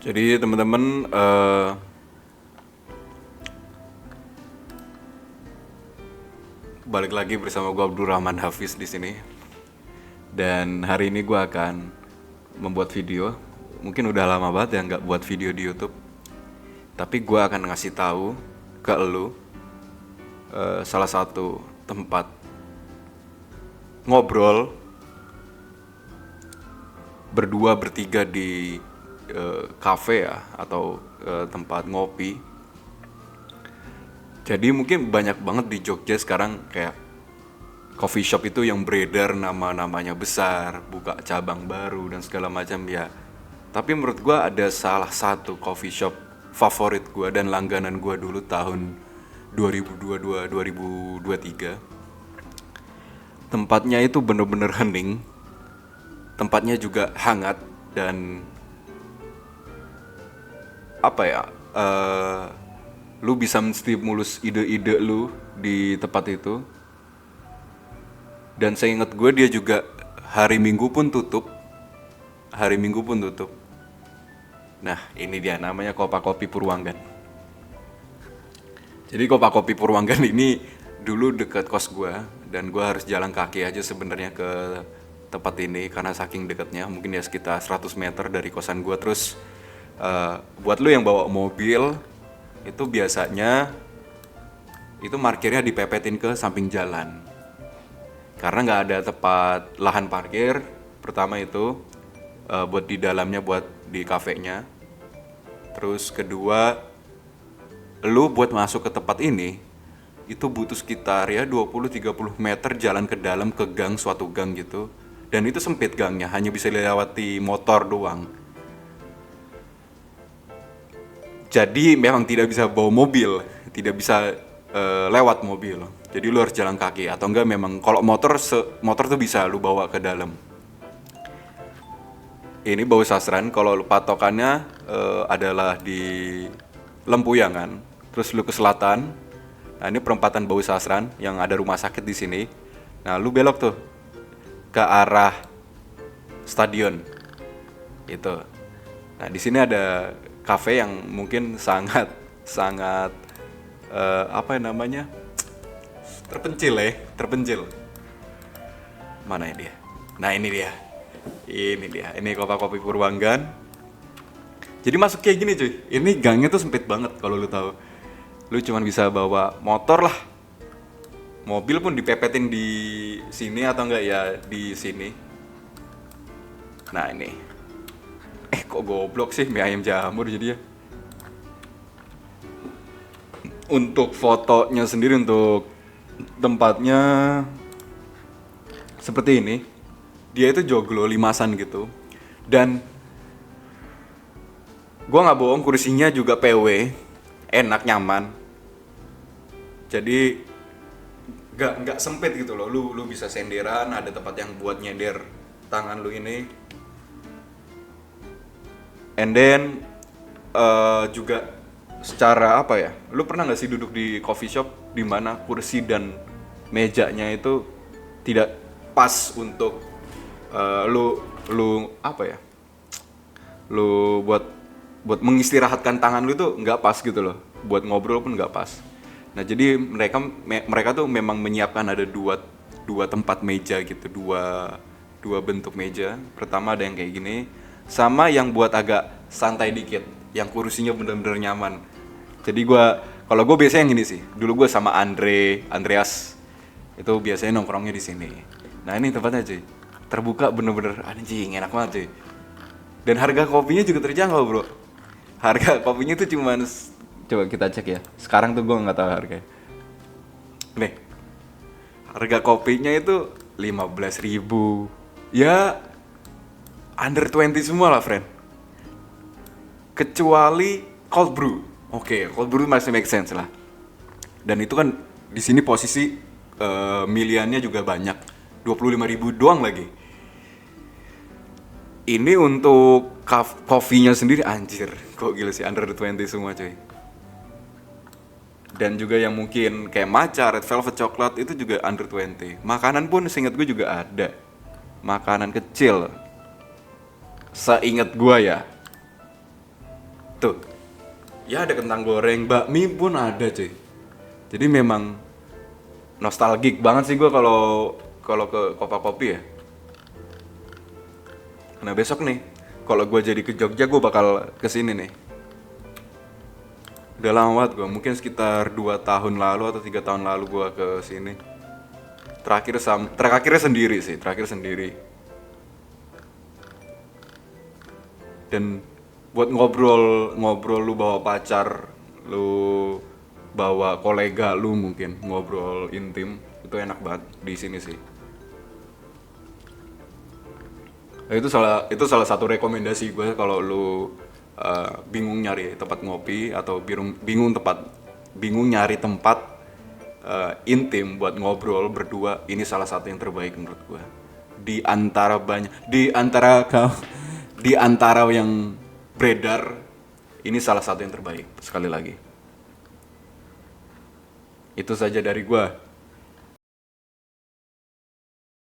Jadi teman-teman, balik lagi bersama gue Abdurrahman Hafiz di sini. Dan hari ini gue akan membuat video. Mungkin udah lama banget ya nggak buat video di YouTube. Tapi gue akan ngasih tahu ke lu salah satu tempat ngobrol berdua bertiga di cafe ya, atau tempat ngopi. Jadi mungkin banyak banget di Jogja sekarang kayak coffee shop itu yang beredar nama-namanya besar, buka cabang baru dan segala macam ya. Tapi menurut gua ada salah satu coffee shop favorit gua dan langganan gua dulu tahun 2022-2023. Tempatnya itu bener-bener hening. Tempatnya juga hangat dan apa ya? Lu bisa menstimulus ide-ide lu di tempat itu. Dan seingat gue dia juga hari Minggu pun tutup. Hari Minggu pun tutup. Nah, ini dia namanya Kopa Kopi Purwanggan. Jadi Kopa Kopi Purwanggan ini dulu dekat kos gue, dan gue harus jalan kaki aja sebenarnya ke tempat ini karena saking dekatnya, mungkin ya sekitar 100 meter dari kosan gue. Terus buat lu yang bawa mobil, itu biasanya itu parkirnya dipepetin ke samping jalan karena nggak ada tempat lahan parkir. Pertama itu buat di dalamnya, buat di kafenya. Terus kedua, lu buat masuk ke tempat ini itu butuh sekitar ya 20-30 meter jalan ke dalam, ke gang, suatu gang gitu. Dan itu sempit gangnya, hanya bisa dilewati motor doang. Jadi memang tidak bisa bawa mobil, tidak bisa lewat mobil. Jadi lu harus jalan kaki, atau enggak memang kalau motor motor tuh bisa lu bawa ke dalam. Ini Bau Sasran, kalau lu patokannya adalah di Lempuyangan, terus lu ke selatan. Nah, ini perempatan Bau Sasran yang ada rumah sakit di sini. Nah, lu belok tuh ke arah stadion. Itu. Nah, di sini ada kafe yang mungkin sangat apa namanya, terpencil. Mana dia? Nah, ini dia. Ini Kopa Kopi Purwanggan. Jadi masuk kayak gini cuy. Ini gangnya tuh sempit banget kalau lu tahu. Lu cuman bisa bawa motor lah. Mobil pun dipepetin di sini atau enggak ya di sini. Nah, ini. Kok goblok sih mie ayam jamur jadi ya. Untuk fotonya sendiri, untuk tempatnya seperti ini. Dia itu joglo limasan gitu. Dan gua nggak bohong, kursinya juga PW, enak, nyaman. Jadi nggak sempit gitu loh. Lu bisa senderan, ada tempat yang buat nyender tangan lu ini. And then juga secara apa ya? Lu pernah nggak sih duduk di coffee shop di mana kursi dan mejanya itu tidak pas untuk lu apa ya? Lu buat mengistirahatkan tangan lu itu nggak pas gitu loh. Buat ngobrol pun nggak pas. Nah, jadi mereka tuh memang menyiapkan ada dua tempat meja gitu, dua bentuk meja. Pertama ada yang kayak gini, sama yang buat agak santai dikit, yang kursinya bener-bener nyaman. Jadi kalau gue biasanya yang gini sih. Dulu gue sama Andreas itu biasanya nongkrongnya di sini. Nah, ini tempatnya cuy, terbuka, bener-bener anjing enak banget cuy. Dan harga kopinya juga terjangkau bro. Harga kopinya tuh cuman, coba kita cek ya. Sekarang tuh gue nggak tahu harganya. Nih, harga kopinya itu 15.000. Ya under 20 semua lah friend. Kecuali cold brew. Oke, cold brew masih make sense lah. Dan itu kan di sini posisi miliannya juga banyak. 25.000 doang lagi. Ini untuk coffee-nya sendiri anjir. Kok gila sih, under 20 semua cuy. Dan juga yang mungkin kayak matcha, red velvet, coklat itu juga under 20. Makanan pun seingat gue juga ada. Makanan kecil. Seingat gue ya. Tuh, ya ada kentang goreng, bakmi pun ada cuy. Jadi memang nostalgic banget sih gue kalau kalau ke Kopa Kopi ya. Nah besok nih, kalau gue jadi ke Jogja gue bakal kesini nih. Udah lama banget gue, mungkin sekitar 2 tahun lalu atau 3 tahun lalu gue ke sini. Terakhirnya sendiri sih, terakhir sendiri. Dan buat ngobrol lu bawa pacar, lu bawa kolega lu mungkin ngobrol intim itu enak banget di sini sih. Nah, itu salah satu rekomendasi gue kalau lu bingung nyari tempat ngopi atau bingung nyari tempat intim buat ngobrol berdua, ini salah satu yang terbaik menurut gue. Di antara banyak, di antara yang beredar, ini salah satu yang terbaik sekali lagi. Itu saja dari gue.